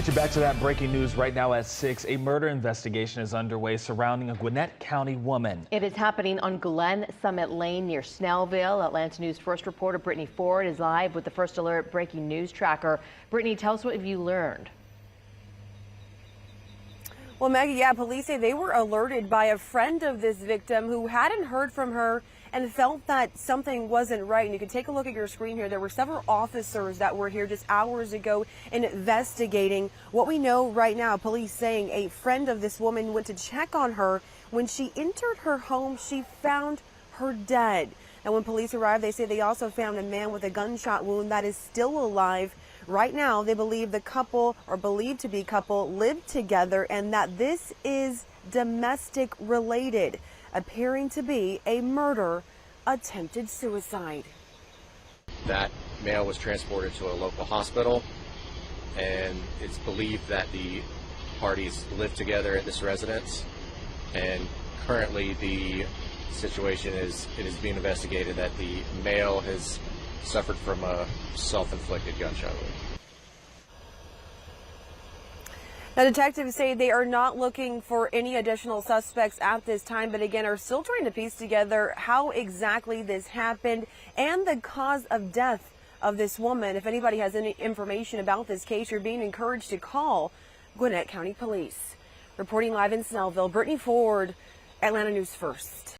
Back to that breaking news right now at 6. A murder investigation is underway surrounding a Gwinnett County woman. It is happening on Glen Summit Lane near Snellville. Atlanta News First reporter Brittany Ford is live with the First Alert breaking news tracker. Brittany, tell us what have you learned? Well, Maggie, police say they were alerted by a friend of this victim who hadn't heard from her and felt that something wasn't right. And you can take a look at your screen here. There were several officers that were here just hours ago investigating. What we know right now, police saying a friend of this woman went to check on her. When she entered her home, she found her dead. And when police arrived, they say they also found a man with a gunshot wound that is still alive. Right now, they believe the couple, or believed to be couple, lived together and that this is domestic related, appearing to be a murder, attempted suicide. That male was transported to a local hospital, and it's believed that the parties live together at this residence, and currently the situation is being investigated that the male has suffered from a self-inflicted gunshot wound. Now, detectives say they are not looking for any additional suspects at this time, but again are still trying to piece together how exactly this happened and the cause of death of this woman. If anybody has any information about this case, you're being encouraged to call Gwinnett County Police. Reporting live in Snellville, Brittany Ford, Atlanta News First.